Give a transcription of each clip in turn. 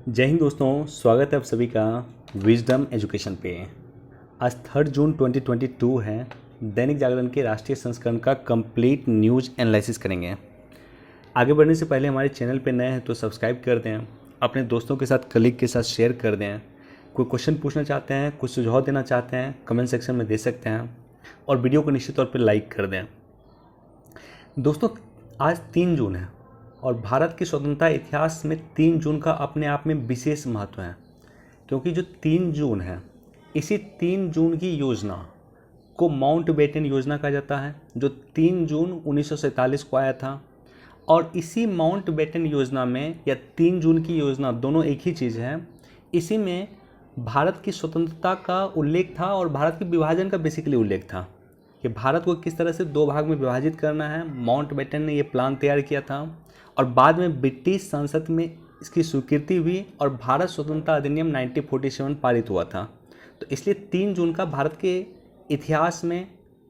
जय हिंद दोस्तों, स्वागत है आप सभी का विजडम एजुकेशन पे। आज 3 जून 2022 है। दैनिक जागरण के राष्ट्रीय संस्करण का कंप्लीट न्यूज़ एनालिसिस करेंगे। आगे बढ़ने से पहले हमारे चैनल पे नए हैं तो सब्सक्राइब कर दें, अपने दोस्तों के साथ, कलीग के साथ शेयर कर दें। कोई क्वेश्चन पूछना चाहते हैं, कुछ सुझाव देना चाहते हैं, कमेंट सेक्शन में दे सकते हैं और वीडियो को निश्चित तौर पर लाइक कर दें। दोस्तों, आज 3 जून है और भारत के स्वतंत्रता इतिहास में 3 जून का अपने आप में विशेष महत्व है, क्योंकि जो 3 जून है, इसी 3 जून की योजना को माउंटबेटन योजना कहा जाता है, जो 3 जून 1947 को आया था। और इसी माउंटबेटन योजना में या 3 जून की योजना, दोनों एक ही चीज़ है। इसी में भारत की स्वतंत्रता का उल्लेख था और भारत के विभाजन का बेसिकली उल्लेख था कि भारत को किस तरह से 2 भाग में विभाजित करना है। माउंटबेटन ने ये प्लान तैयार किया था और बाद में ब्रिटिश संसद में इसकी स्वीकृति हुई और भारत स्वतंत्रता अधिनियम 1947 पारित हुआ था। तो इसलिए 3 जून का भारत के इतिहास में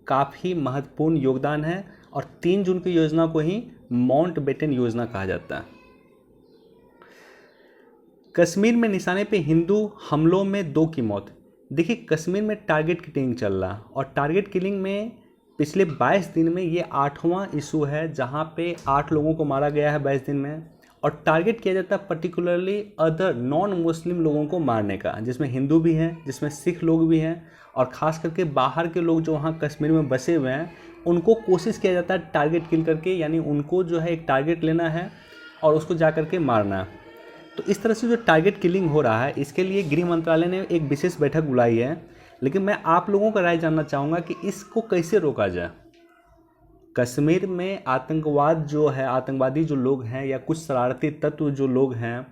काफ़ी महत्वपूर्ण योगदान है और 3 जून की योजना को ही माउंटबेटन योजना कहा जाता है। कश्मीर में निशाने पे हिंदू हमलों में 2 की मौत। देखिए, कश्मीर में टारगेट किलिंग चल रहा और टारगेट किलिंग में पिछले 22 दिन में ये 8वां इशू है जहाँ पे 8 लोगों को मारा गया है 22 दिन में। और टारगेट किया जाता है पर्टिकुलरली अदर नॉन मुस्लिम लोगों को मारने का, जिसमें हिंदू भी हैं, जिसमें सिख लोग भी हैं और ख़ास करके बाहर के लोग जो वहाँ कश्मीर में बसे हुए हैं उनको कोशिश किया जाता है टारगेट किल करके, यानी उनको जो है एक टारगेट लेना है और उसको जा करके मारना है। तो इस तरह से जो टारगेट किलिंग हो रहा है, इसके लिए गृह मंत्रालय ने एक विशेष बैठक बुलाई है। लेकिन मैं आप लोगों का राय जानना चाहूँगा कि इसको कैसे रोका जाए। कश्मीर में आतंकवाद जो है, आतंकवादी जो लोग हैं या कुछ शरारती तत्व जो लोग हैं,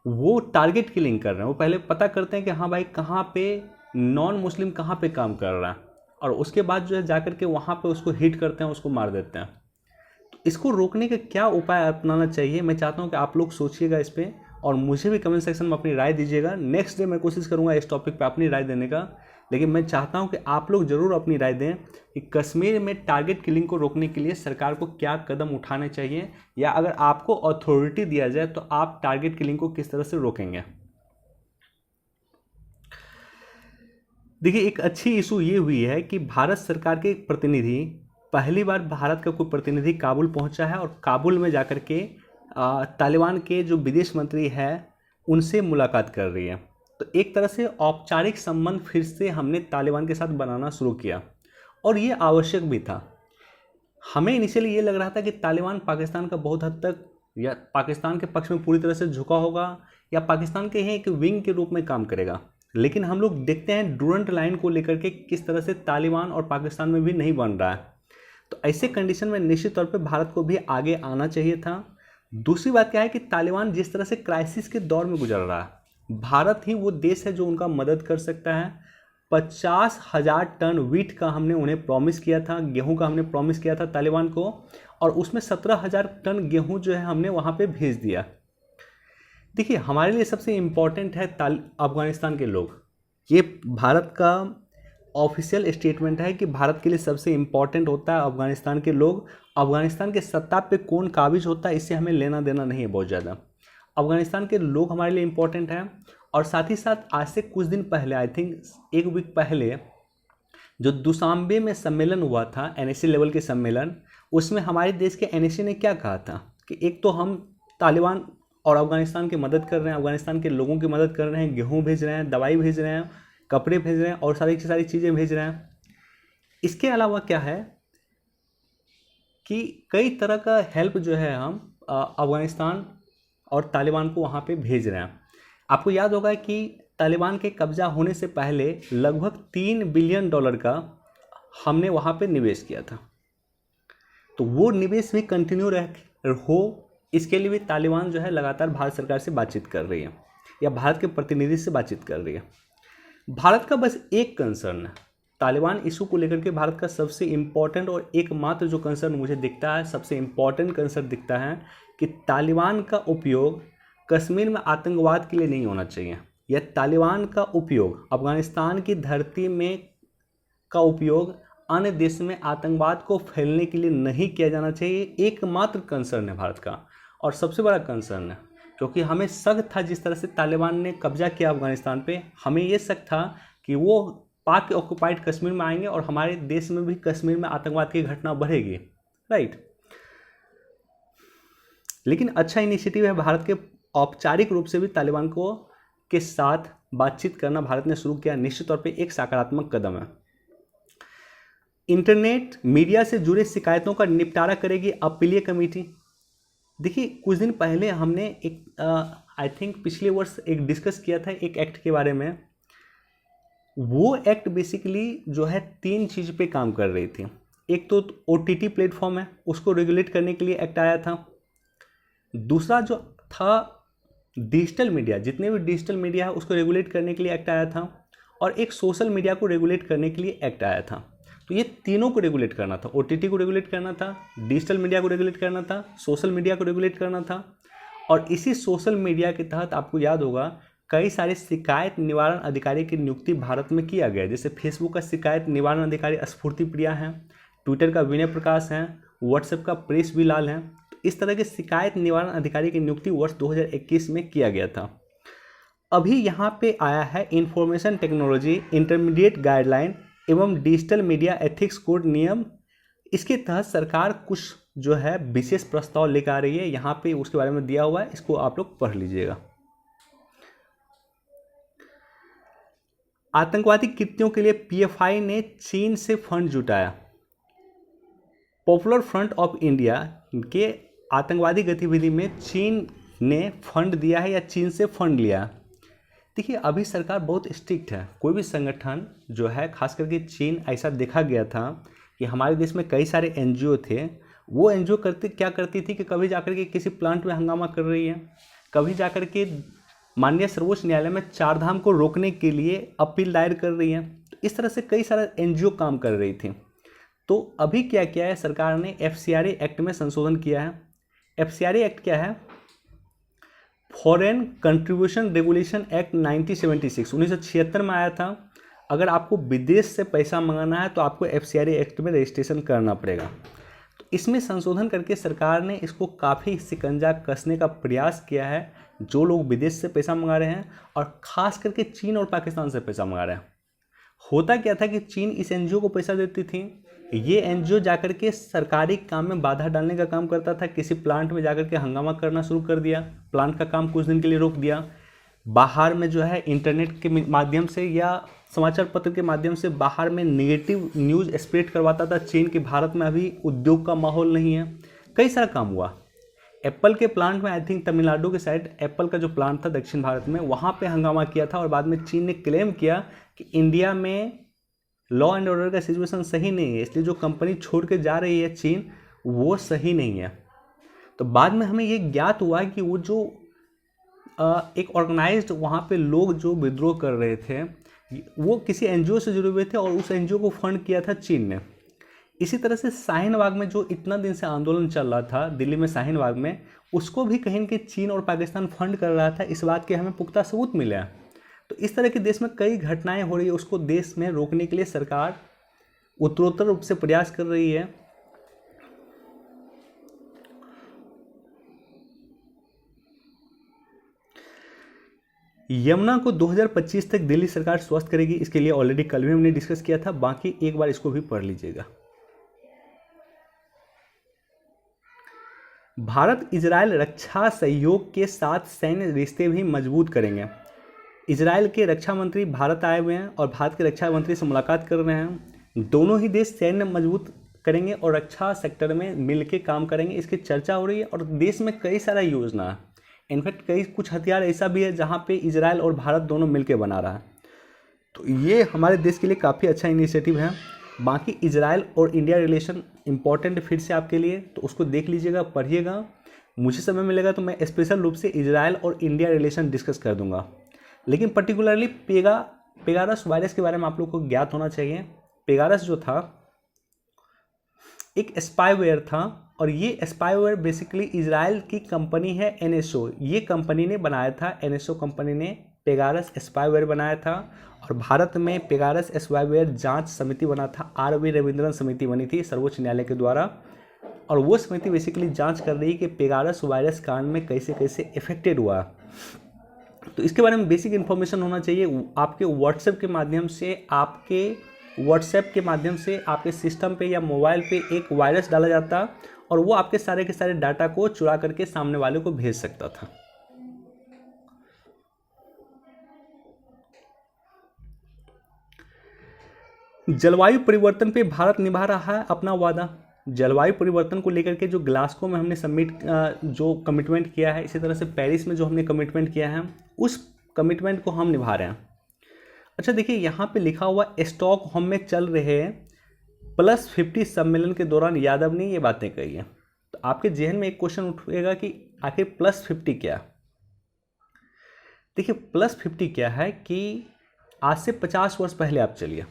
वो टारगेट किलिंग कर रहे हैं। वो पहले पता करते हैं कि हाँ भाई, कहाँ पे नॉन मुस्लिम कहाँ पे काम कर रहा है और उसके बाद जो है जा कर के वहाँ पे उसको हिट करते हैं, उसको मार देते हैं। तो इसको रोकने का क्या उपाय अपनाना चाहिए, मैं चाहता हूँ कि आप लोग सोचिएगा इस पर और मुझे भी कमेंट सेक्शन में अपनी राय दीजिएगा। नेक्स्ट डे मैं कोशिश करूँगा इस टॉपिक पे अपनी राय देने का, लेकिन मैं चाहता हूं कि आप लोग ज़रूर अपनी राय दें कि कश्मीर में टारगेट किलिंग को रोकने के लिए सरकार को क्या कदम उठाने चाहिए, या अगर आपको अथॉरिटी दिया जाए तो आप टारगेट किलिंग को किस तरह से रोकेंगे। देखिए, एक अच्छी इशू ये हुई है कि भारत सरकार के प्रतिनिधि, पहली बार भारत का कोई प्रतिनिधि काबुल पहुंचा है और काबुल में जाकर के तालिबान के जो विदेश मंत्री है उनसे मुलाकात कर रही है। तो एक तरह से औपचारिक संबंध फिर से हमने तालिबान के साथ बनाना शुरू किया और ये आवश्यक भी था। हमें इनिशियली ये लग रहा था कि तालिबान पाकिस्तान का बहुत हद तक या पाकिस्तान के पक्ष में पूरी तरह से झुका होगा या पाकिस्तान के ही एक विंग के रूप में काम करेगा, लेकिन हम लोग देखते हैं डूरंट लाइन को लेकर के किस तरह से तालिबान और पाकिस्तान में भी नहीं बन रहा है। तो ऐसे कंडीशन में निश्चित तौर पर भारत को भी आगे आना चाहिए था। दूसरी बात क्या है कि तालिबान जिस तरह से क्राइसिस के दौर में गुजर रहा है, भारत ही वो देश है जो उनका मदद कर सकता है। 50,000 टन वीट का हमने उन्हें प्रॉमिस किया था, गेहूं का हमने प्रॉमिस किया था तालिबान को, और उसमें 17,000 टन गेहूं जो है हमने वहां पे भेज दिया। देखिए, हमारे लिए सबसे इम्पॉर्टेंट है अफगानिस्तान के लोग। ये भारत का ऑफिशियल स्टेटमेंट है कि भारत के लिए सबसे इम्पॉर्टेंट होता है अफगानिस्तान के लोग। अफगानिस्तान के सत्ता पे कौन काबिज होता है इससे हमें लेना देना नहीं है बहुत ज़्यादा। अफगानिस्तान के लोग हमारे लिए इम्पोर्टेंट हैं। और साथ ही साथ आज से कुछ दिन पहले, आई थिंक 1 वीक पहले, जो दुशांबे में सम्मेलन हुआ था, एनएससी लेवल के सम्मेलन, उसमें हमारे देश के एनएससी ने क्या कहा था कि एक तो हम तालिबान और अफगानिस्तान की मदद कर रहे हैं, अफगानिस्तान के लोगों की मदद कर रहे हैं, गेहूँ भेज रहे हैं, दवाई भेज रहे हैं, कपड़े भेज रहे हैं और सारी की सारी चीज़ें भेज रहे हैं। इसके अलावा क्या है कि कई तरह का हेल्प जो है हम अफगानिस्तान और तालिबान को वहाँ पे भेज रहे हैं। आपको याद होगा कि तालिबान के कब्जा होने से पहले लगभग $3 बिलियन का हमने वहाँ पे निवेश किया था। तो वो निवेश भी कंटिन्यू हो, इसके लिए भी तालिबान जो है लगातार भारत सरकार से बातचीत कर रही है या भारत के प्रतिनिधि से बातचीत कर रही है। भारत का बस एक कंसर्न है तालिबान इशू को लेकर के। भारत का सबसे इम्पॉर्टेंट और एकमात्र जो कंसर्न मुझे दिखता है, सबसे इम्पॉर्टेंट कंसर्न दिखता है कि तालिबान का उपयोग कश्मीर में आतंकवाद के लिए नहीं होना चाहिए, या तालिबान का उपयोग अफगानिस्तान की धरती में का उपयोग अन्य देश में आतंकवाद को फैलने के लिए नहीं किया जाना चाहिए। एकमात्र कंसर्न है भारत का और सबसे बड़ा कंसर्न है, क्योंकि हमें शक था जिस तरह से तालिबान ने कब्जा किया अफगानिस्तान पे, हमें ये शक था कि वो पाक ऑक्युपाइड कश्मीर में आएंगे और हमारे देश में भी कश्मीर में आतंकवाद की घटना बढ़ेगी, राइट। लेकिन अच्छा इनिशिएटिव है भारत के, औपचारिक रूप से भी तालिबान को के साथ बातचीत करना भारत ने शुरू किया, निश्चित तौर पे एक सकारात्मक कदम है। इंटरनेट मीडिया से जुड़े शिकायतों का निपटारा करेगी अपीलीय कमेटी। देखिए कुछ दिन पहले हमने एक आई थिंक पिछले वर्ष एक डिस्कस किया था एक एक्ट के बारे में। वो एक्ट बेसिकली जो है 3 चीज़ पे काम कर रही थी। एक तो OTT प्लेटफॉर्म है, उसको रेगुलेट करने के लिए एक्ट आया था। दूसरा जो था डिजिटल मीडिया, जितने भी डिजिटल मीडिया है उसको रेगुलेट करने के लिए एक्ट आया था। और एक सोशल मीडिया को रेगुलेट करने के लिए एक्ट आया था। तो ये तीनों को रेगुलेट करना था, OTT को रेगुलेट करना था, डिजिटल मीडिया को रेगुलेट करना था, सोशल मीडिया को रेगुलेट करना था। और इसी सोशल मीडिया के तहत आपको याद होगा कई सारे शिकायत निवारण अधिकारी की नियुक्ति भारत में किया गया। जैसे फेसबुक का शिकायत निवारण अधिकारी स्फूर्ति प्रिया हैं, ट्विटर का विनय प्रकाश हैं, व्हाट्सएप का प्रेस बिलाल हैं। तो इस तरह के शिकायत निवारण अधिकारी की नियुक्ति वर्ष 2021 में किया गया था। अभी यहाँ पे आया है इंफॉर्मेशन टेक्नोलॉजी इंटरमीडिएट गाइडलाइन एवं डिजिटल मीडिया एथिक्स कोड नियम। इसके तहत सरकार कुछ जो है विशेष प्रस्ताव लेकर आ रही है, यहाँ पे उसके बारे में दिया हुआ है, इसको आप लोग पढ़ लीजिएगा। आतंकवादी कृत्यों के लिए PFI ने चीन से फंड जुटाया। पॉपुलर फ्रंट ऑफ इंडिया के आतंकवादी गतिविधि में चीन ने फंड दिया है या चीन से फंड लिया। देखिए अभी सरकार बहुत स्ट्रिक्ट है। कोई भी संगठन जो है, खास करके चीन, ऐसा देखा गया था कि हमारे देश में कई सारे NGO थे, वो NGO क्या करती थी कि कभी जाकर के किसी प्लांट में हंगामा कर रही है, कभी जाकर के माननीय सर्वोच्च न्यायालय में 4 धाम को रोकने के लिए अपील दायर कर रही है। तो इस तरह से कई सारे NGO काम कर रही थी। तो अभी क्या किया है सरकार ने, FCRA एक्ट में संशोधन किया है। FCRA एक्ट क्या है? फॉरेन कंट्रीब्यूशन रेगुलेशन एक्ट 1976 में आया था। अगर आपको विदेश से पैसा मंगाना है तो आपको FCRA एक्ट में रजिस्ट्रेशन करना पड़ेगा। तो इसमें संशोधन करके सरकार ने इसको काफ़ी शिकंजा कसने का प्रयास किया है, जो लोग विदेश से पैसा मंगा रहे हैं और ख़ास करके चीन और पाकिस्तान से पैसा मंगा रहे हैं। होता क्या था कि चीन इस NGO को पैसा देती थी, ये NGO जाकर के सरकारी काम में बाधा डालने का काम करता था। किसी प्लांट में जाकर के हंगामा करना शुरू कर दिया, प्लांट का काम कुछ दिन के लिए रोक दिया। बाहर में जो है इंटरनेट के माध्यम से या समाचार पत्र के माध्यम से बाहर में नेगेटिव न्यूज़ स्प्रेड करवाता था चीन कि भारत में अभी उद्योग का माहौल नहीं है। कई सारा काम हुआ। एप्पल के प्लांट में, आई थिंक तमिलनाडु के साइड एप्पल का जो प्लांट था दक्षिण भारत में, वहाँ पे हंगामा किया था और बाद में चीन ने क्लेम किया कि इंडिया में लॉ एंड ऑर्डर का सिचुएशन सही नहीं है, इसलिए जो कंपनी छोड़ के जा रही है चीन, वो सही नहीं है। तो बाद में हमें ये ज्ञात हुआ कि वो जो एक ऑर्गेनाइज्ड वहाँ पे लोग जो विद्रोह कर रहे थे, वो किसी NGO से जुड़े हुए थे और उस NGO को फंड किया था चीन ने। इसी तरह से शाहीन बाग में जो इतना दिन से आंदोलन चल रहा था दिल्ली में, शाहीन बाग में, उसको भी कहीं कि चीन और पाकिस्तान फंड कर रहा था। इस बात के हमें पुख्ता सबूत मिले हैं। तो इस तरह के देश में कई घटनाएं हो रही है, उसको देश में रोकने के लिए सरकार उत्तरोत्तर रूप से प्रयास कर रही है। यमुना को 2025 तक दिल्ली सरकार स्वस्थ करेगी, इसके लिए ऑलरेडी कल भी हमने डिस्कस किया था, बाकी एक बार इसको भी पढ़ लीजिएगा। भारत इजराइल रक्षा सहयोग के साथ सैन्य रिश्ते भी मजबूत करेंगे। इजराइल के रक्षा मंत्री भारत आए हुए हैं और भारत के रक्षा मंत्री से मुलाकात कर रहे हैं। दोनों ही देश सैन्य मजबूत करेंगे और रक्षा सेक्टर में मिलकर काम करेंगे, इसकी चर्चा हो रही है। और देश में कई सारा योजना है, इनफैक्ट कई कुछ हथियार ऐसा भी है जहाँ पे इजराइल और भारत दोनों मिलकर बना रहा है। तो ये हमारे देश के लिए काफ़ी अच्छा इनिशिएटिव है। बाकी इजराइल और इंडिया रिलेशन इंपॉर्टेंट फिर से आपके लिए, तो उसको देख लीजिएगा, पढ़िएगा। मुझे समय मिलेगा तो मैं स्पेशल रूप से इजराइल और इंडिया रिलेशन डिस्कस कर दूंगा। लेकिन पर्टिकुलरली पेगारस वायरस के बारे में आप लोग को ज्ञात होना चाहिए। पेगारस जो था एक स्पाईवेयर था और ये स्पाईवेयर बेसिकली इजराइल की कंपनी है NSO, ये कंपनी ने बनाया था। NSO कंपनी ने पेगारस स्पाईवेयर बनाया था और भारत में पेगारस स्पाईवेयर जांच समिति बना था। RV रविंद्रन समिति बनी थी सर्वोच्च न्यायालय के द्वारा और वो समिति बेसिकली जांच कर रही है कि पेगासस वायरस कांड में कैसे कैसे इफेक्टेड हुआ। तो इसके बारे में बेसिक इन्फॉर्मेशन होना चाहिए। आपके व्हाट्सएप के माध्यम से आपके सिस्टम पे या मोबाइल पे एक वायरस डाला जाता और वो आपके सारे के सारे डाटा को चुरा करके सामने वाले को भेज सकता था। जलवायु परिवर्तन पे भारत निभा रहा है अपना वादा। जलवायु परिवर्तन को लेकर के जो ग्लासगो में हमने जो कमिटमेंट किया है, इसी तरह से पेरिस में जो हमने कमिटमेंट किया है, उस कमिटमेंट को हम निभा रहे हैं। अच्छा देखिए, यहाँ पे लिखा हुआ स्टॉकहोम में चल रहे +50 सम्मेलन के दौरान यादव ने ये बातें कही हैं। तो आपके जहन में एक क्वेश्चन उठेगा कि आखिर +50 क्या। देखिए +50 क्या है कि आज से 50 वर्ष पहले आप चलिए,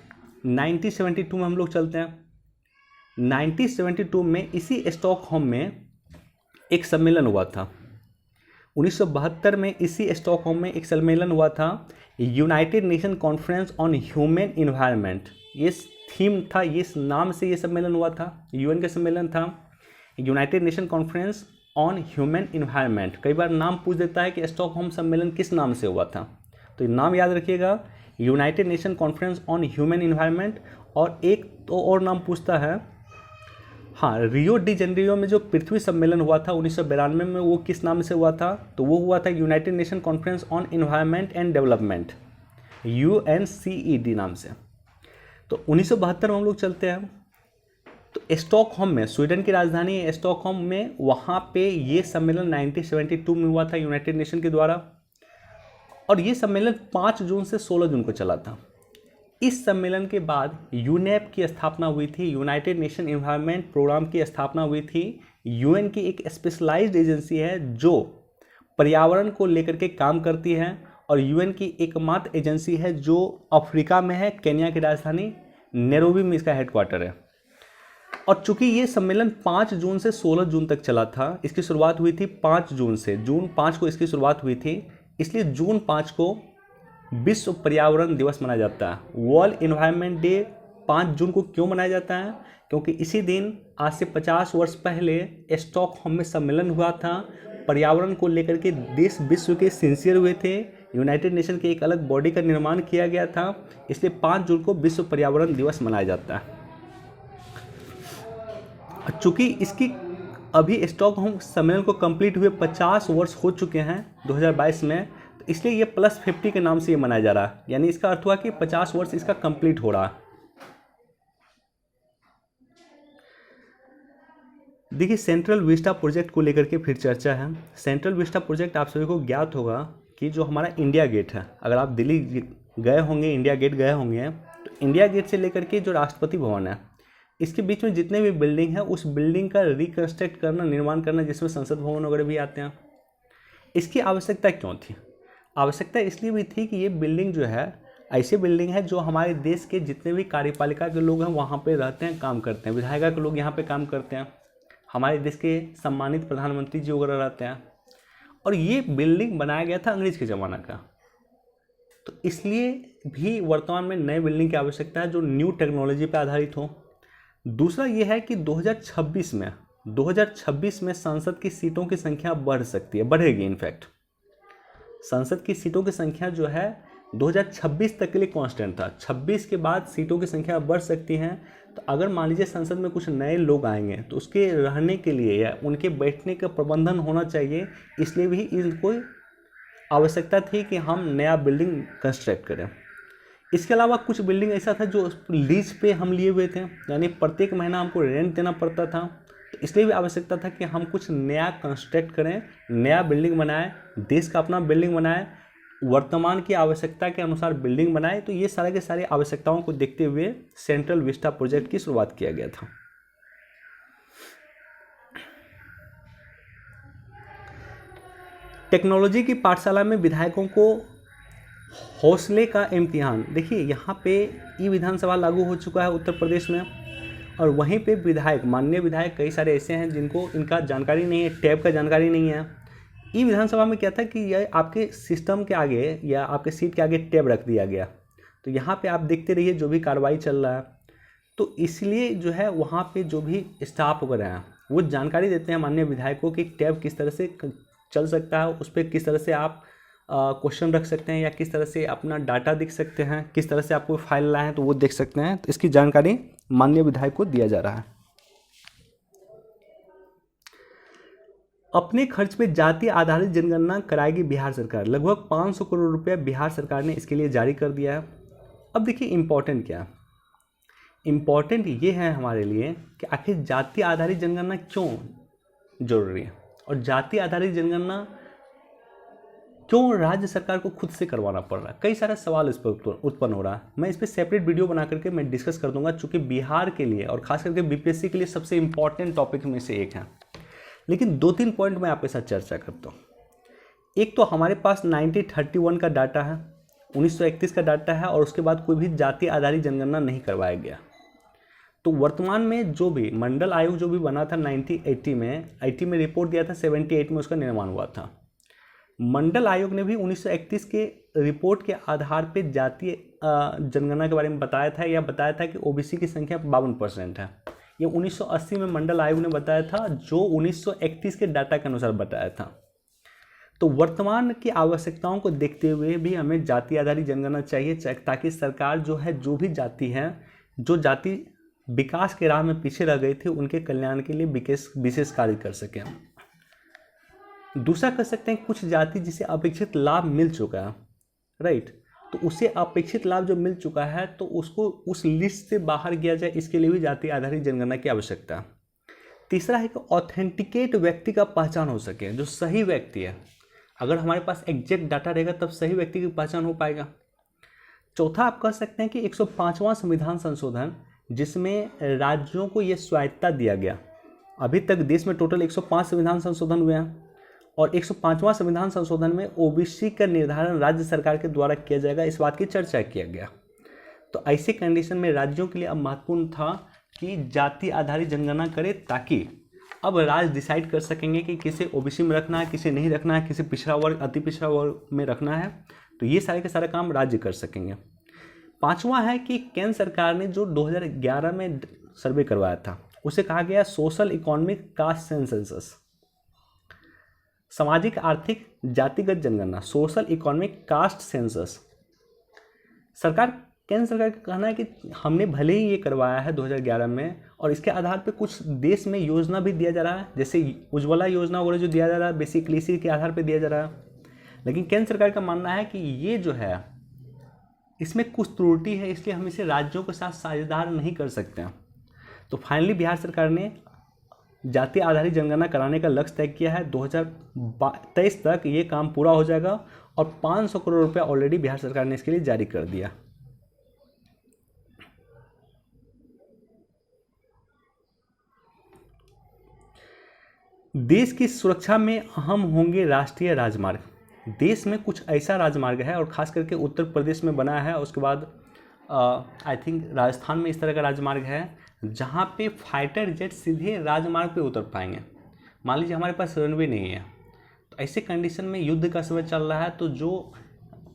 1972 में हम लोग चलते हैं। 1972 में इसी स्टॉकहोम में एक सम्मेलन हुआ था। 1972 में इसी स्टॉकहोम में एक सम्मेलन हुआ था, United nation conference on human environment. ये थीम था, ये नाम से ये सम्मेलन हुआ था, यूएन का सम्मेलन था, United nation conference on human environment. कई बार नाम पूछ देता है कि स्टॉकहोम सम्मेलन किस नाम से हुआ था, तो ये नाम याद रखिएगा, United nation conference on human environment. और एक तो और नाम पूछता है, हाँ, रियो डी जेनेरियो में जो पृथ्वी सम्मेलन हुआ था 1992 में, वो किस नाम से हुआ था, तो वो हुआ था United nation conference on environment and development, UNCED नाम से। तो 1972 में हम लोग चलते हैं। तो स्टॉकहोम में, स्वीडन की राजधानी है स्टॉकहोम में, वहाँ पे ये सम्मेलन 1972 में हुआ था यूनाइटेड नेशन के द्वारा। और ये सम्मेलन 5 जून से 16 जून को चला था। इस सम्मेलन के बाद यूनेप की स्थापना हुई थी, यूनाइटेड नेशन एनवायरनमेंट प्रोग्राम की स्थापना हुई थी। यूएन की एक स्पेशलाइज्ड एजेंसी है जो पर्यावरण को लेकर के काम करती है, और यूएन की एकमात्र एजेंसी है जो अफ्रीका में है, केन्या की राजधानी नैरोबी में इसका हेडक्वार्टर है। और चूंकि ये सम्मेलन 5 जून से 16 जून तक चला था, इसकी शुरुआत हुई थी 5 जून से, जून 5 को इसकी शुरुआत हुई थी, इसलिए जून 5 को विश्व पर्यावरण दिवस मनाया जाता है। वर्ल्ड एनवायरनमेंट डे 5 जून को क्यों मनाया जाता है? क्योंकि इसी दिन आज से 50 वर्ष पहले स्टॉकहोम में सम्मेलन हुआ था। पर्यावरण को लेकर के देश विश्व के सिंसियर हुए थे, यूनाइटेड नेशन के एक अलग बॉडी का निर्माण किया गया था, इसलिए 5 जून को विश्व पर्यावरण दिवस मनाया जाता है। चूँकि इसकी अभी स्टॉकहोम सम्मेलन को कंप्लीट हुए 50 वर्ष हो चुके हैं 2022 में, तो इसलिए ये +50 के नाम से ये मनाया जा रहा है। यानी इसका अर्थ हुआ कि 50 वर्ष इसका कंप्लीट हो रहा है। देखिए, सेंट्रल विस्टा प्रोजेक्ट को लेकर के फिर चर्चा है। सेंट्रल विस्टा प्रोजेक्ट आप सभी को ज्ञात होगा कि जो हमारा इंडिया गेट है, अगर आप दिल्ली गए होंगे, इंडिया गेट गए होंगे, तो इंडिया गेट से लेकर के जो राष्ट्रपति भवन है, इसके बीच में जितने भी बिल्डिंग है, उस बिल्डिंग का रिकंस्ट्रक्ट करना, निर्माण करना, जिसमें संसद भवन वगैरह भी आते हैं, इसकी आवश्यकता क्यों थी? आवश्यकता इसलिए भी थी कि ये बिल्डिंग जो है ऐसी बिल्डिंग है जो हमारे देश के जितने भी कार्यपालिका के लोग हैं वहाँ पे रहते हैं, काम करते हैं, विधायिका के लोग यहाँ पे काम करते हैं, हमारे देश के सम्मानित प्रधानमंत्री जी वगैरह रहते हैं। और ये बिल्डिंग बनाया गया था अंग्रेज के ज़माना का, तो इसलिए भी वर्तमान में नए बिल्डिंग की आवश्यकता है जो न्यू टेक्नोलॉजी पर आधारित हो। दूसरा ये है कि 2026 में संसद की सीटों की संख्या बढ़ सकती है, बढ़ेगी। इनफैक्ट संसद की सीटों की संख्या जो है 2026 तक के लिए कांस्टेंट था, 26 के बाद सीटों की संख्या बढ़ सकती है। तो अगर मान लीजिए संसद में कुछ नए लोग आएंगे तो उसके रहने के लिए या उनके बैठने का प्रबंधन होना चाहिए, इसलिए भी इनको आवश्यकता थी कि हम नया बिल्डिंग कंस्ट्रक्ट करें। इसके अलावा कुछ बिल्डिंग ऐसा था जो लीज पे हम लिए हुए थे, यानी प्रत्येक महीना हमको रेंट देना पड़ता था, तो इसलिए भी आवश्यकता था कि हम कुछ नया कंस्ट्रक्ट करें, नया बिल्डिंग बनाएं, देश का अपना बिल्डिंग बनाएं, वर्तमान की आवश्यकता के अनुसार बिल्डिंग बनाएं। तो ये सारे के सारे आवश्यकताओं को देखते हुए सेंट्रल विस्टा प्रोजेक्ट की शुरुआत किया गया था। टेक्नोलॉजी की पाठशाला में विधायकों को हौसले का इम्तिहान। देखिए, यहाँ पे ई विधानसभा लागू हो चुका है उत्तर प्रदेश में, और वहीं पे विधायक, माननीय विधायक कई सारे ऐसे हैं जिनको इनका जानकारी नहीं है, टैब का जानकारी नहीं है। ई विधानसभा में क्या था कि यह आपके सिस्टम के आगे या आपके सीट के आगे टैब रख दिया गया, तो यहाँ पे आप देखते रहिए जो भी कार्रवाई चल रहा है। तो इसलिए जो है वहाँ पे जो भी स्टाफ वगैरह हैं, वो जानकारी देते हैं माननीय विधायकों कि टैब किस तरह से चल सकता है, उस पर किस तरह से आप क्वेश्चन रख सकते हैं या किस तरह से अपना डाटा देख सकते हैं, किस तरह से आपको फाइल लाए हैं तो वो देख सकते हैं। तो इसकी जानकारी माननीय विधायक को दिया जा रहा है। अपने खर्च पे जाति आधारित जनगणना कराएगी बिहार सरकार। लगभग 500 करोड़ रुपया बिहार सरकार ने इसके लिए जारी कर दिया है। अब देखिए इम्पोर्टेंट क्या है, इम्पोर्टेंट ये है हमारे लिए कि आखिर जाति आधारित जनगणना क्यों जरूरी है और जाति आधारित जनगणना क्यों राज्य सरकार को खुद से करवाना पड़ रहा है। कई सारे सवाल इस पर उत्पन्न हो रहा है। मैं इस पर सेपरेट वीडियो बना करके मैं डिस्कस कर दूंगा, चूँकि बिहार के लिए और खास करके बीपीएससी के लिए सबसे इंपॉर्टेंट टॉपिक में से एक है। लेकिन 2-3 पॉइंट मैं आपके साथ चर्चा करता हूँ। एक तो हमारे पास 1931 का डाटा है, 1931 का डाटा है और उसके बाद कोई भी जाति आधारित जनगणना नहीं करवाया गया। तो वर्तमान में जो भी मंडल आयोग जो भी बना था 1980 में, 80 में रिपोर्ट दिया था, 78 में उसका निर्माण हुआ था। मंडल आयोग ने भी 1931 के रिपोर्ट के आधार पर जातीय जनगणना के बारे में बताया था, या बताया था कि ओबीसी की संख्या 52% है। ये 1980 में मंडल आयोग ने बताया था, जो 1931 के डाटा के अनुसार बताया था। तो वर्तमान की आवश्यकताओं को देखते हुए भी हमें जाति आधारित जनगणना चाहिए, ताकि सरकार जो है, जो भी जाति है, जो जाति विकास के राह में पीछे रह गई थी, उनके कल्याण के लिए विशेष कार्य कर सकें। दूसरा कर सकते हैं, कुछ जाति जिसे अपेक्षित लाभ मिल चुका है, राइट, तो उसे अपेक्षित लाभ जो मिल चुका है तो उसको उस लिस्ट से बाहर किया जाए, इसके लिए भी जाति आधारित जनगणना की आवश्यकता है। तीसरा है कि ऑथेंटिकेट व्यक्ति का पहचान हो सके, जो सही व्यक्ति है। अगर हमारे पास एग्जैक्ट डाटा रहेगा तब सही व्यक्ति की पहचान हो पाएगा। चौथा आप कह सकते हैं कि 105वां संविधान संशोधन, जिसमें राज्यों को ये स्वायत्तता दिया गया। अभी तक देश में टोटल 105 संविधान संशोधन हुए हैं और 105वां संविधान संशोधन में ओबीसी का निर्धारण राज्य सरकार के द्वारा किया जाएगा, इस बात की चर्चा किया गया। तो ऐसे कंडीशन में राज्यों के लिए अब महत्वपूर्ण था कि जाति आधारित जनगणना करे, ताकि अब राज्य डिसाइड कर सकेंगे कि किसे ओबीसी में रखना है, किसे नहीं रखना है, किसे पिछड़ा वर्ग, अति पिछड़ा वर्ग में रखना है। तो ये सारे के सारे काम राज्य कर सकेंगे। पांचवा है कि केंद्र सरकार ने जो 2011 में सर्वे करवाया था, उसे कहा गया सोशल इकोनॉमिक कास्ट सेंसस, सामाजिक आर्थिक जातिगत जनगणना, सोशल इकोनॉमिक कास्ट सेंसस। केंद्र सरकार का कहना है कि हमने भले ही ये करवाया है 2011 में, और इसके आधार पे कुछ देश में योजना भी दिया जा रहा है, जैसे उज्ज्वला योजना वगैरह जो दिया जा रहा है, बेसिकली इसी के आधार पे दिया जा रहा है। लेकिन केंद्र सरकार का मानना है कि ये जो है, इसमें कुछ त्रुटि है, इसलिए हम इसे राज्यों के साथ साझेदार नहीं कर सकते हैं। तो फाइनली बिहार सरकार ने जाति आधारित जनगणना कराने का लक्ष्य तय किया है। 2023 तक ये काम पूरा हो जाएगा और 500 करोड़ रुपया ऑलरेडी बिहार सरकार ने इसके लिए जारी कर दिया। देश की सुरक्षा में अहम होंगे राष्ट्रीय राजमार्ग। देश में कुछ ऐसा राजमार्ग है, और खास करके उत्तर प्रदेश में बना है, उसके बाद आई थिंक राजस्थान में इस तरह का राजमार्ग है, जहाँ पे फाइटर जेट सीधे राजमार्ग पे उतर पाएंगे। मान लीजिए हमारे पास रनवे नहीं है, तो ऐसे कंडीशन में युद्ध का समय चल रहा है, तो जो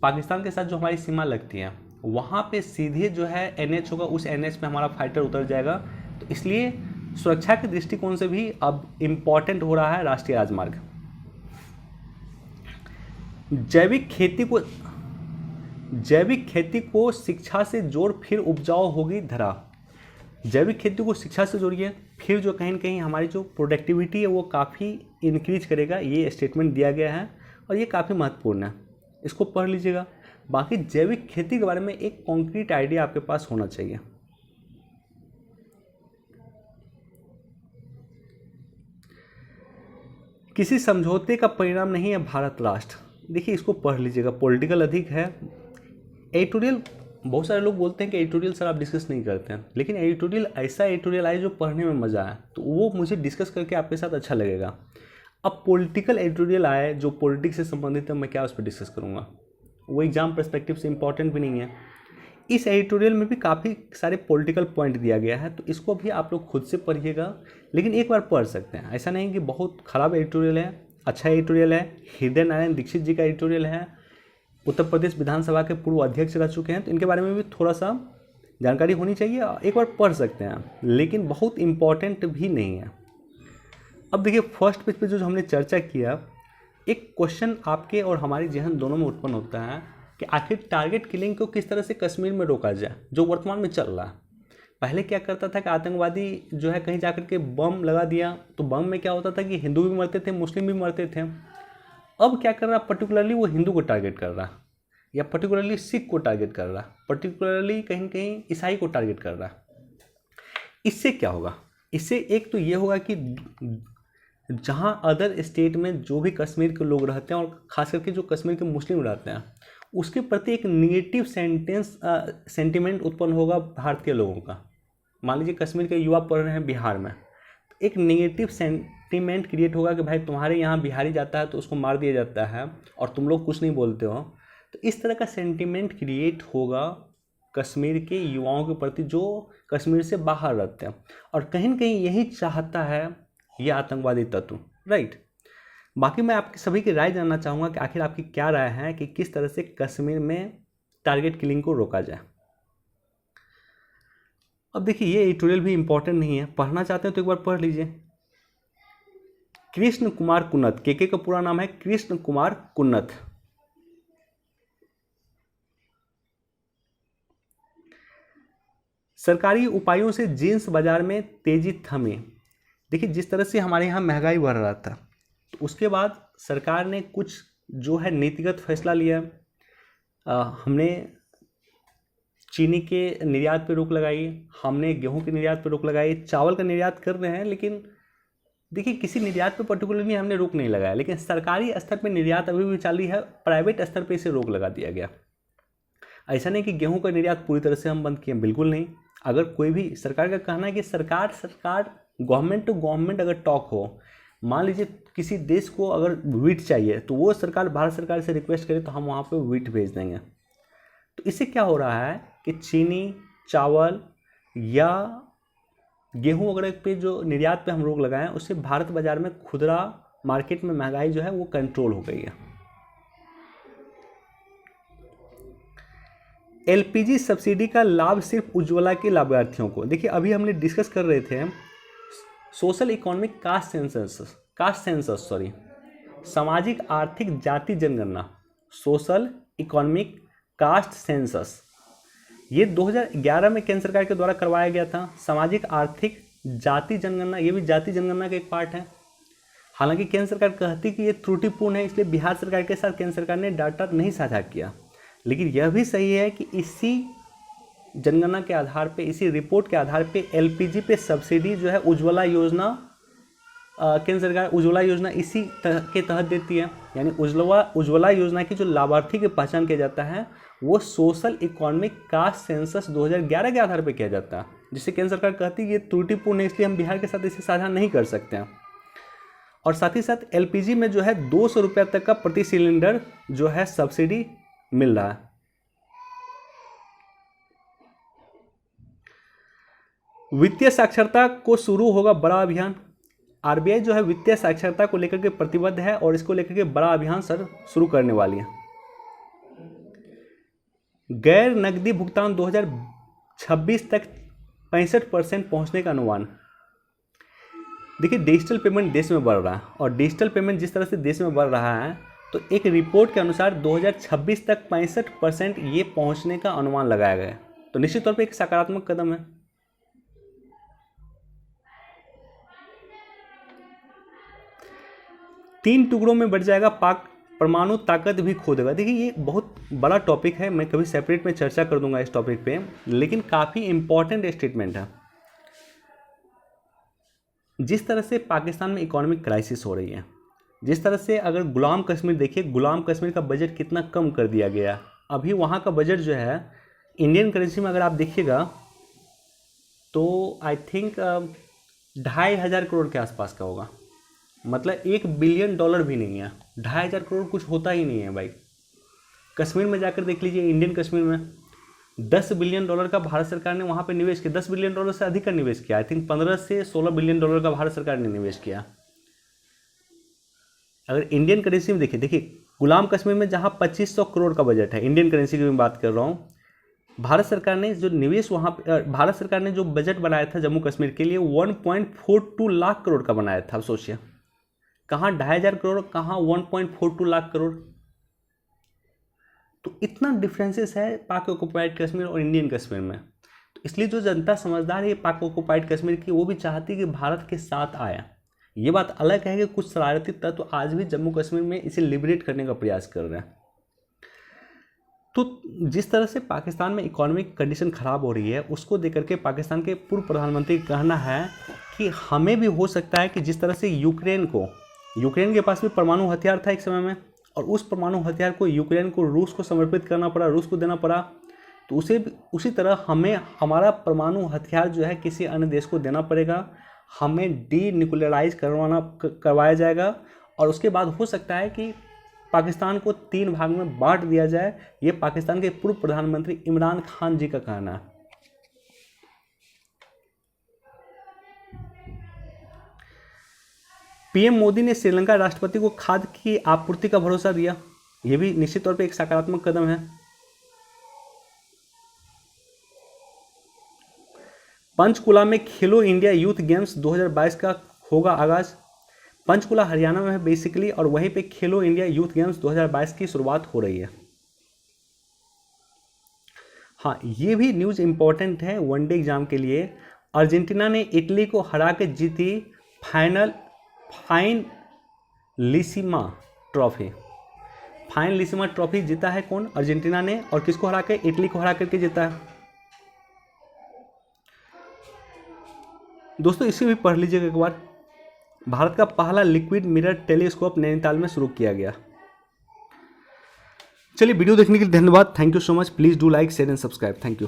पाकिस्तान के साथ जो हमारी सीमा लगती है, वहाँ पे सीधे जो है NH होगा, उस NH पे हमारा फाइटर उतर जाएगा। तो इसलिए सुरक्षा के दृष्टिकोण से भी अब इम्पॉर्टेंट हो रहा है राष्ट्रीय राजमार्ग। जैविक खेती को शिक्षा से जोड़, फिर उपजाऊ होगी धरा। जैविक खेती को शिक्षा से जोड़िए, फिर जो कहीं ना कहीं हमारी जो प्रोडक्टिविटी है वो काफ़ी इंक्रीज करेगा। ये स्टेटमेंट दिया गया है और ये काफ़ी महत्वपूर्ण है, इसको पढ़ लीजिएगा। बाकी जैविक खेती के बारे में एक कॉन्क्रीट आइडिया आपके पास होना चाहिए। किसी समझौते का परिणाम नहीं है भारत राष्ट्र। देखिए इसको पढ़ लीजिएगा, पॉलिटिकल अधिक है। एडिटोरियल, बहुत सारे लोग बोलते हैं कि एडिटोरियल सर आप डिस्कस नहीं करते हैं, लेकिन एडिटोरियल ऐसा एडिटोरियल आए जो पढ़ने में मज़ा आए, तो वो मुझे डिस्कस करके आपके साथ अच्छा लगेगा। अब पॉलिटिकल एडिटोरियल आए जो पॉलिटिक्स से संबंधित है, मैं क्या उस पर डिस्कस करूँगा, वो एग्जाम पर्सपेक्टिव से इंपॉर्टेंट भी नहीं है। इस एडिटोरियल में भी काफ़ी सारे पॉलिटिकल पॉइंट दिया गया है, तो इसको भी आप लोग खुद से पढ़िएगा, लेकिन एक बार पढ़ सकते हैं। ऐसा नहीं कि बहुत ख़राब एडिटोरियल है, अच्छा एडिटोरियल है। हृदय नारायण दीक्षित जी का एडिटोरियल है, उत्तर प्रदेश विधानसभा के पूर्व अध्यक्ष रह चुके हैं, तो इनके बारे में भी थोड़ा सा जानकारी होनी चाहिए, एक बार पढ़ सकते हैं, लेकिन बहुत इम्पॉर्टेंट भी नहीं है। अब देखिए फर्स्ट पेज पे जो हमने चर्चा किया, एक क्वेश्चन आपके और हमारी जहन दोनों में उत्पन्न होता है कि आखिर टारगेट किलिंग को किस तरह से कश्मीर में रोका जाए, जो वर्तमान में चल रहा है। पहले क्या करता था कि आतंकवादी जो है कहीं जाकर के बम लगा दिया, तो बम में क्या होता था कि हिंदू भी मरते थे, मुस्लिम भी मरते थे। अब क्या कर रहा, पर्टिकुलरली वो हिंदू को टारगेट कर रहा, या पर्टिकुलरली सिख को टारगेट कर रहा, पर्टिकुलरली कहीं न कहीं ईसाई को टारगेट कर रहा। इससे क्या होगा, इससे एक तो ये होगा कि जहाँ अदर स्टेट में जो भी कश्मीर के लोग रहते हैं और ख़ास करके जो कश्मीर के मुस्लिम रहते हैं, उसके प्रति एक निगेटिव सेंटिमेंट उत्पन्न होगा भारतीय लोगों का। मान लीजिए कश्मीर के युवा पढ़ रहे हैं बिहार में, तो एक निगेटिव सेंटिमेंट क्रिएट होगा कि भाई तुम्हारे यहाँ बिहारी जाता है तो उसको मार दिया जाता है और तुम लोग कुछ नहीं बोलते हो। तो इस तरह का सेंटिमेंट क्रिएट होगा कश्मीर के युवाओं के प्रति जो कश्मीर से बाहर रहते हैं, और कहीं न कहीं यही चाहता है ये आतंकवादी तत्व, राइट। बाकी मैं आपकी सभी की राय जानना चाहूँगा कि आखिर आपकी क्या राय है कि किस तरह से कश्मीर में टारगेट किलिंग को रोका जाए। अब देखिए ये एडिटोरियल भी इम्पोर्टेंट नहीं है, पढ़ना चाहते हैं तो एक बार पढ़ लीजिए। कृष्ण कुमार कुन्नत, के का पूरा नाम है कृष्ण कुमार कुन्नत। सरकारी उपायों से जींस बाजार में तेजी थमी। देखिए जिस तरह से हमारे यहाँ महंगाई बढ़ रहा था, तो उसके बाद सरकार ने कुछ जो है नीतिगत फैसला लिया। हमने चीनी के निर्यात पर रोक लगाई, हमने गेहूं के निर्यात पर रोक लगाई, चावल का निर्यात कर रहे हैं, लेकिन देखिए किसी निर्यात पर पर्टिकुलरली हमने रोक नहीं लगाया, लेकिन सरकारी स्तर पर निर्यात अभी भी चालू है, प्राइवेट स्तर पर इसे रोक लगा दिया गया। ऐसा नहीं कि गेहूं का निर्यात पूरी तरह से हम बंद किए, बिल्कुल नहीं। अगर कोई भी सरकार का कहना है कि सरकार गवर्नमेंट टू गवर्नमेंट अगर टॉक हो, मान लीजिए किसी देश को अगर वीट चाहिए तो वो सरकार भारत सरकार से रिक्वेस्ट करे तो हम वहाँ पे वीट भेज देंगे। तो इससे क्या हो रहा है कि चीनी, चावल या गेहूं वगैरह पे जो निर्यात पे हम रोक लगाए उससे भारत बाजार में खुदरा मार्केट में महंगाई जो है वो कंट्रोल हो गई है। एलपीजी सब्सिडी का लाभ सिर्फ उज्ज्वला के लाभार्थियों को। देखिए अभी हमने डिस्कस कर रहे थे सोशल इकोनॉमिक कास्ट सेंसस सामाजिक आर्थिक जाति जनगणना, सोशल इकोनॉमिक कास्ट सेंसस, ये 2011 में केंद्र सरकार के द्वारा करवाया गया था। सामाजिक आर्थिक जाति जनगणना, ये भी जाति जनगणना का एक पार्ट है। हालांकि केंद्र सरकार कहती कि ये त्रुटिपूर्ण है, इसलिए बिहार सरकार के साथ केंद्र सरकार ने डाटा नहीं साझा किया। लेकिन यह भी सही है कि इसी जनगणना के आधार पे, इसी रिपोर्ट के आधार पे एलपीजी पे सब्सिडी जो है उज्ज्वला योजना, केंद्र सरकार उज्ज्वला योजना इसी के तहत देती है। यानी उज्ज्वला योजना की जो लाभार्थी की पहचान किया जाता है वो सोशल इकोनॉमिक कास्ट सेंसस 2011 के आधार पर किया जाता है, जिससे केंद्र सरकार कहती है ये त्रुटिपूर्ण है, इसलिए हम बिहार के साथ इसे साझा नहीं कर सकते हैं। और साथ ही साथ एलपीजी में जो है 200 रुपये तक का प्रति सिलेंडर जो है सब्सिडी मिल रहा है। वित्तीय साक्षरता को शुरू होगा बड़ा अभियान। आरबीआई जो है वित्तीय साक्षरता को लेकर के प्रतिबद्ध है और इसको लेकर के बड़ा अभियान शुरू करने वाली है। गैर नकदी भुगतान 2026 तक 65% पहुंचने का अनुमान। देखिए डिजिटल पेमेंट देश में बढ़ रहा है, और डिजिटल पेमेंट जिस तरह से देश में बढ़ रहा है तो एक रिपोर्ट के अनुसार 2026 तक 65% ये पहुंचने का अनुमान लगाया गया है। तो निश्चित तौर पे एक सकारात्मक कदम है। तीन टुकड़ों में बढ़ जाएगा पाक, परमाणु ताकत भी खो देगा। देखिए ये बहुत बड़ा टॉपिक है, मैं कभी सेपरेट में चर्चा कर दूंगा इस टॉपिक पे, लेकिन काफ़ी इंपॉर्टेंट स्टेटमेंट है। जिस तरह से पाकिस्तान में इकोनॉमिक क्राइसिस हो रही है, जिस तरह से अगर गुलाम कश्मीर देखिए, गुलाम कश्मीर का बजट कितना कम कर दिया गया। अभी वहाँ का बजट जो है इंडियन करेंसी में अगर आप देखिएगा तो आई थिंक 2500 करोड़ के आसपास का होगा। मतलब $1 बिलियन भी नहीं है, 2500 करोड़ कुछ होता ही नहीं है भाई। कश्मीर में जाकर देख लीजिए, इंडियन कश्मीर में $10 बिलियन का भारत सरकार ने वहाँ पे निवेश किया। $10 बिलियन से अधिक का निवेश किया, आई थिंक 15 से 16 बिलियन का भारत सरकार ने निवेश किया। अगर इंडियन करेंसी में देखिए गुलाम कश्मीर में जहाँ 2500 करोड़ का बजट है, इंडियन करेंसी की मैं बात कर रहा हूँ, भारत सरकार ने जो निवेश वहाँ पे भारत सरकार ने जो बजट बनाया था जम्मू कश्मीर के लिए 1.42 लाख करोड़ का बनाया था। अब सोचिए, कहाँ 2,500 करोड़, कहाँ 1.42 लाख करोड़। तो इतना डिफरेंसेस है पाक ऑक्युपाइड कश्मीर और इंडियन कश्मीर में। तो इसलिए जो जनता समझदार है पाक ऑक्युपाइड कश्मीर की, वो भी चाहती है कि भारत के साथ आए। ये बात अलग है कि कुछ शरारती तत्व तो आज भी जम्मू कश्मीर में इसे लिबरेट करने का प्रयास कर रहे हैं। तो जिस तरह से पाकिस्तान में इकोनॉमिक कंडीशन ख़राब हो रही है, उसको देख करके पाकिस्तान के पूर्व प्रधानमंत्री का कहना है कि हमें भी हो सकता है कि जिस तरह से यूक्रेन के पास भी परमाणु हथियार था एक समय में, और उस परमाणु हथियार को यूक्रेन को रूस को समर्पित करना पड़ा, रूस को देना पड़ा, तो उसी तरह हमें हमारा परमाणु हथियार जो है किसी अन्य देश को देना पड़ेगा। हमें डीन्यूक्लियराइज करवाया जाएगा, और उसके बाद हो सकता है कि पाकिस्तान को 3 भाग में बांट दिया जाए। ये पाकिस्तान के पूर्व प्रधानमंत्री इमरान खान जी का कहना है। पीएम मोदी ने श्रीलंका राष्ट्रपति को खाद्य की आपूर्ति का भरोसा दिया। यह भी निश्चित तौर पे एक सकारात्मक कदम है। पंचकुला में खेलो इंडिया यूथ गेम्स 2022 का होगा आगाज। पंचकुला हरियाणा में है बेसिकली, और वहीं पे खेलो इंडिया यूथ गेम्स 2022 की शुरुआत हो रही है। हाँ, ये भी न्यूज़ इंपॉर्टेंट है वनडे एग्जाम के लिए। अर्जेंटीना ने इटली को हरा के जीती फाइनलिसिमा ट्रॉफी जीता है कौन? अर्जेंटीना ने। और किसको हरा के? इटली को हरा करके जीता है। दोस्तों इसे भी पढ़ लीजिएगा एक बार। भारत का पहला लिक्विड मिरर टेलीस्कोप नैनीताल में शुरू किया गया। चलिए, वीडियो देखने के लिए धन्यवाद। Thank you so much. Please do like, share and subscribe. Thank you.